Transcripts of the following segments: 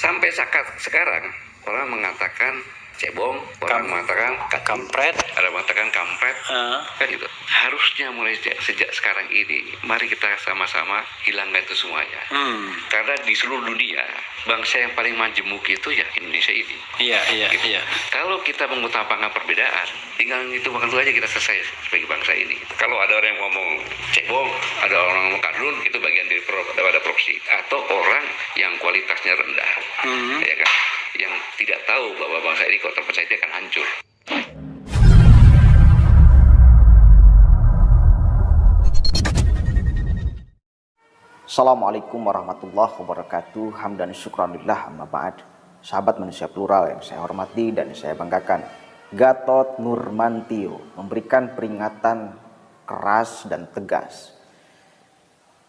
Sampai sekarang orang mengatakan cebong, orang mengatakan kampret, ada mengatakan kampret, kan gitu. Harusnya mulai sejak sekarang ini, mari kita sama-sama hilangkan itu semuanya. Karena di seluruh dunia, bangsa yang paling majemuk itu ya Indonesia ini. Iya. Kalau kita mengutamakan perbedaan, tinggal itu waktu aja kita selesai sebagai bangsa ini. Kalau ada orang yang ngomong cebong, ada orang ngomong kadrun, itu bagian daripada proksi. Atau orang yang kualitasnya rendah, ya kan? Yang tidak tahu bahwa bangsa ini kalau terpecah itu akan hancur. Assalamualaikum warahmatullahi wabarakatuh. Hamdan syukranillah amma ba'd. Sahabat manusia plural yang saya hormati dan saya banggakan, Gatot Nurmantio memberikan peringatan keras dan tegas,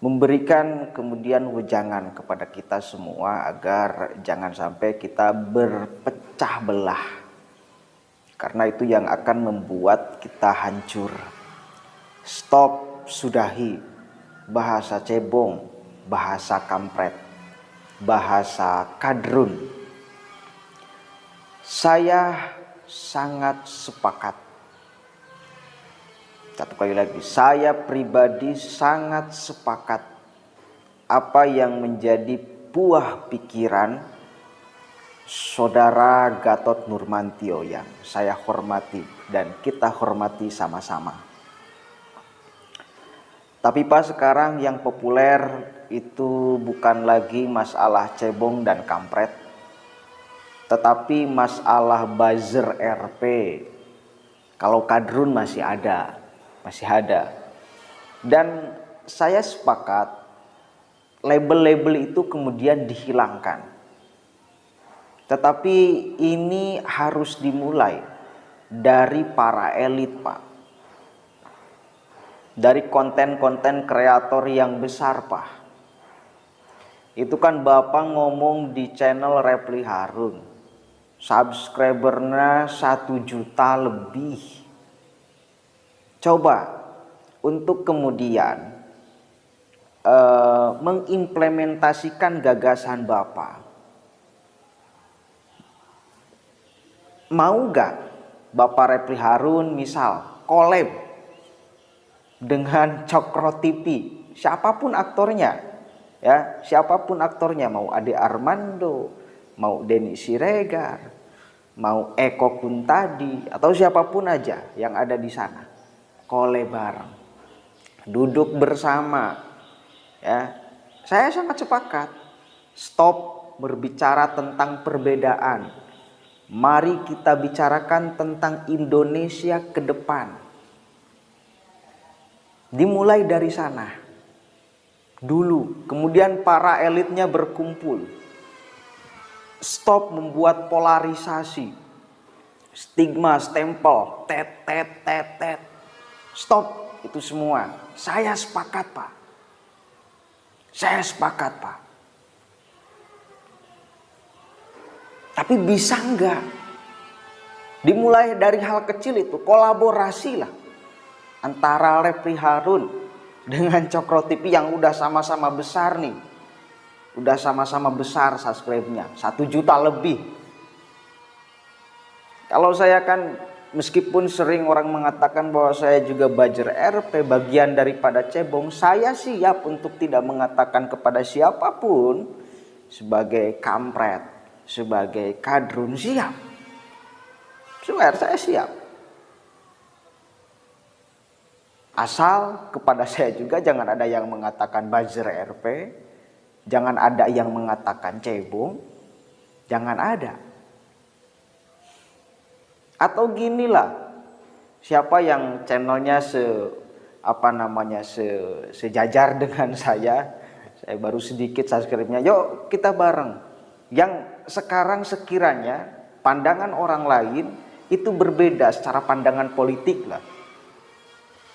memberikan kemudian wejangan kepada kita semua agar jangan sampai kita berpecah belah, karena itu yang akan membuat kita hancur. Stop, sudahi bahasa cebong, bahasa kampret, bahasa kadrun. Saya sangat sepakat. Satu kali lagi, saya pribadi sangat sepakat apa yang menjadi buah pikiran Saudara Gatot Nurmantio yang saya hormati dan kita hormati sama-sama. Tapi Pak, sekarang yang populer itu bukan lagi masalah cebong dan kampret, tetapi masalah buzzer RP. Kalau kadrun masih ada. Dan saya sepakat label-label itu kemudian dihilangkan. Tetapi ini harus dimulai dari para elit, Pak. Dari konten-konten kreator yang besar, Pak. Itu kan Bapak ngomong di channel Refly Harun, subscribernya 1 juta lebih. Coba untuk kemudian mengimplementasikan gagasan Bapak. Mau gak Bapak Refly Harun misal collab dengan Cokro TV, siapapun aktornya, ya, siapapun aktornya, mau Ade Armando, mau Denny Siregar, mau Eko Kuntadi, atau siapapun aja yang ada di sana, collab bareng, duduk bersama, ya. Saya sangat sepakat. Stop berbicara tentang perbedaan. Mari kita bicarakan tentang Indonesia ke depan. Dimulai dari sana dulu, kemudian para elitnya berkumpul. Stop membuat polarisasi, stigma, stempel, tet. Stop itu semua. Saya sepakat, Pak. Tapi bisa enggak dimulai dari hal kecil itu, kolaborasi lah antara Refly Harun dengan Cokro TV yang udah sama-sama besar nih. Udah sama-sama besar subscribe-nya, 1 juta lebih. Kalau saya kan, meskipun sering orang mengatakan bahwa saya juga buzzer RP, bagian daripada cebong, saya siap untuk tidak mengatakan kepada siapapun sebagai kampret, sebagai kadrun, siap. Saya siap. Asal kepada saya juga jangan ada yang mengatakan buzzer RP, jangan ada yang mengatakan cebong, jangan ada. Atau ginilah, siapa yang channelnya sejajar dengan saya baru sedikit subscribe-nya, yuk kita bareng. Yang sekarang sekiranya pandangan orang lain itu berbeda secara pandangan politik lah.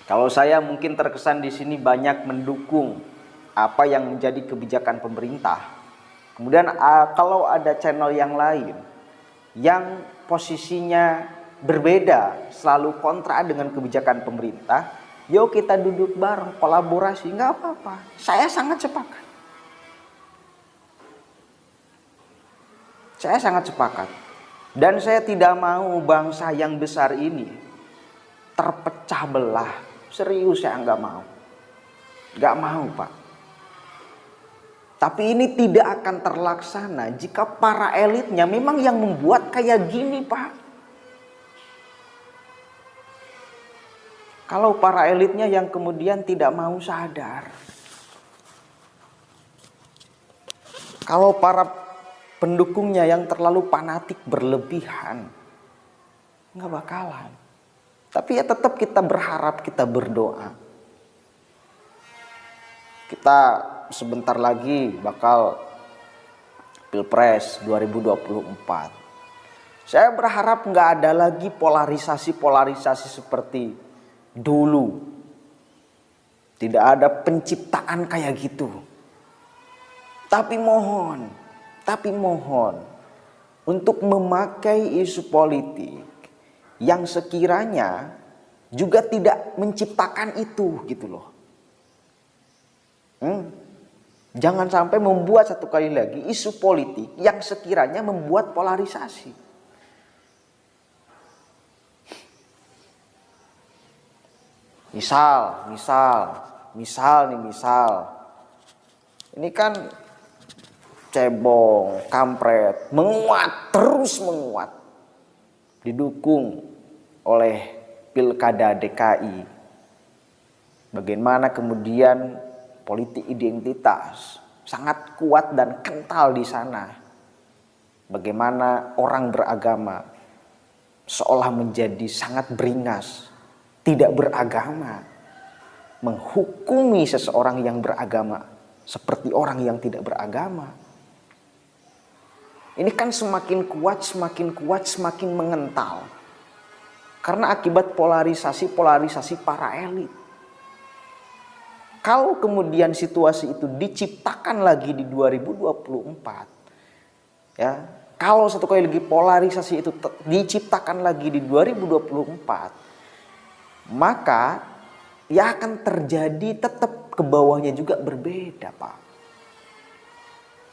Kalau saya mungkin terkesan di sini banyak mendukung apa yang menjadi kebijakan pemerintah. Kemudian kalau ada channel yang lain yang posisinya berbeda, selalu kontra dengan kebijakan pemerintah, yuk kita duduk bareng, kolaborasi, nggak apa-apa. Saya sangat sepakat. Saya sangat sepakat. Dan saya tidak mau bangsa yang besar ini terpecah belah. Serius saya nggak mau. Nggak mau, Pak. Tapi ini tidak akan terlaksana jika para elitnya memang yang membuat kayak gini, Pak. Kalau para elitnya yang kemudian tidak mau sadar. Kalau para pendukungnya yang terlalu fanatik berlebihan, nggak bakalan. Tapi ya tetap kita berharap, kita berdoa. Kita sebentar lagi bakal Pilpres 2024. Saya berharap nggak ada lagi polarisasi-polarisasi seperti dulu. Tidak ada penciptaan kayak gitu. Tapi mohon untuk memakai isu politik yang sekiranya juga tidak menciptakan itu gitu loh. Jangan sampai membuat satu kali lagi isu politik yang sekiranya membuat polarisasi. Misal. Ini kan cebong, kampret, terus menguat. Didukung oleh Pilkada DKI. Bagaimana kemudian politik identitas sangat kuat dan kental di sana. Bagaimana orang beragama seolah menjadi sangat beringas, tidak beragama, menghukumi seseorang yang beragama seperti orang yang tidak beragama. Ini kan semakin kuat, semakin mengental. Karena akibat polarisasi para elit. Kalau kemudian situasi itu diciptakan lagi di 2024, ya, kalau satu kali lagi polarisasi itu diciptakan lagi di 2024, maka ya akan terjadi tetap ke bawahnya juga berbeda, Pak.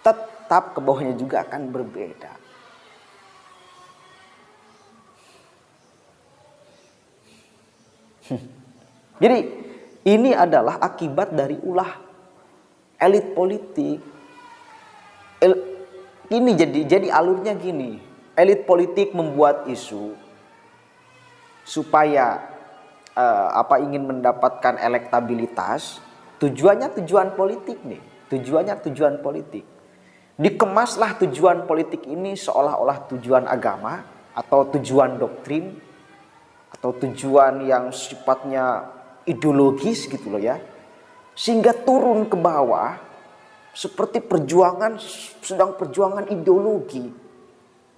Tetap ke bawahnya juga akan berbeda. Jadi ini adalah akibat dari ulah elit politik. Ini jadi alurnya gini. Elit politik membuat isu supaya ingin mendapatkan elektabilitas. Tujuannya tujuan politik nih. Tujuan politik. Dikemaslah tujuan politik ini seolah-olah tujuan agama atau tujuan doktrin atau tujuan yang sifatnya ideologis gitu loh ya. Sehingga turun ke bawah seperti sedang perjuangan ideologi.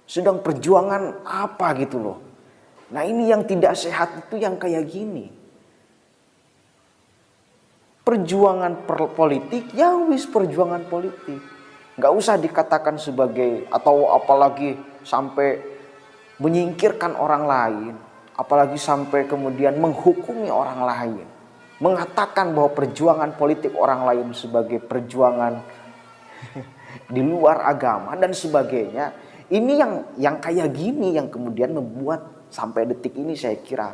Sedang perjuangan apa gitu loh. Nah, ini yang tidak sehat itu yang kayak gini. Perjuangan politik, ya wis perjuangan politik. Nggak usah dikatakan sebagai atau apalagi sampai menyingkirkan orang lain, apalagi sampai kemudian menghukumi orang lain, mengatakan bahwa perjuangan politik orang lain sebagai perjuangan di luar agama dan sebagainya. Ini yang kayak gini yang kemudian membuat sampai detik ini saya kira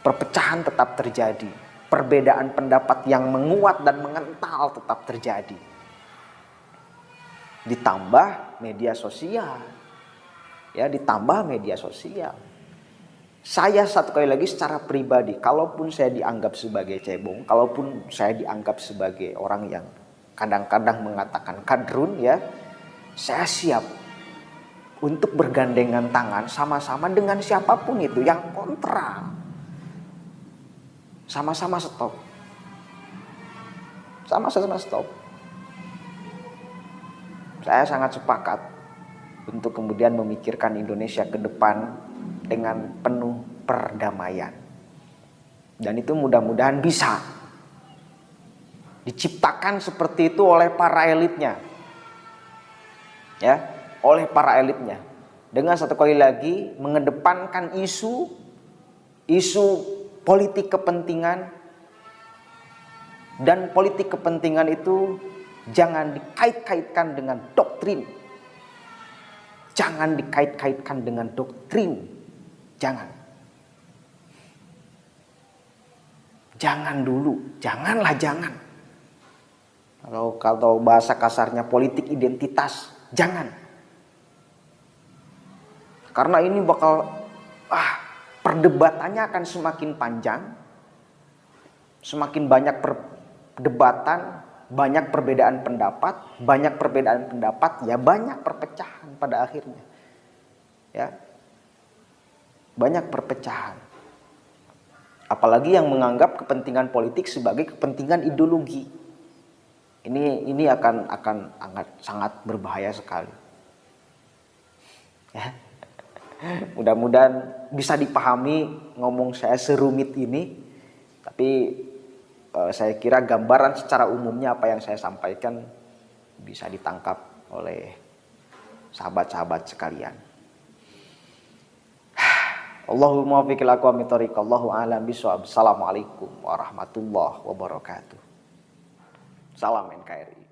perpecahan tetap terjadi, perbedaan pendapat yang menguat dan mengental tetap terjadi. Ditambah media sosial. Ya, ditambah media sosial. Saya satu kali lagi secara pribadi, kalaupun saya dianggap sebagai cebong, kalaupun saya dianggap sebagai orang yang kadang-kadang mengatakan kadrun ya, saya siap untuk bergandengan tangan sama-sama dengan siapapun itu yang kontra. Sama-sama stop. Sama-sama stop. Saya sangat sepakat untuk kemudian memikirkan Indonesia ke depan dengan penuh perdamaian. Dan itu mudah-mudahan bisa diciptakan seperti itu oleh para elitnya. Ya, oleh para elitnya. Dengan satu kali lagi mengedepankan isu politik kepentingan, dan politik kepentingan itu jangan dikait-kaitkan dengan doktrin. Jangan dikait-kaitkan dengan doktrin. Jangan. Jangan dulu, janganlah jangan. Kalau bahasa kasarnya politik identitas, jangan. Karena ini bakal perdebatannya akan semakin panjang, semakin banyak perdebatan, banyak perbedaan pendapat, ya banyak perpecahan pada akhirnya. Ya. Banyak perpecahan. Apalagi yang menganggap kepentingan politik sebagai kepentingan ideologi. Ini akan sangat berbahaya sekali. Ya. Mudah-mudahan bisa dipahami ngomong saya serumit ini, tapi saya kira gambaran secara umumnya apa yang saya sampaikan bisa ditangkap oleh sahabat-sahabat sekalian. Allahumma waffiq ila aqwamit thoriq. Allahu a'lam bishawab. Assalamualaikum warahmatullahi wabarakatuh. Salam NKRI.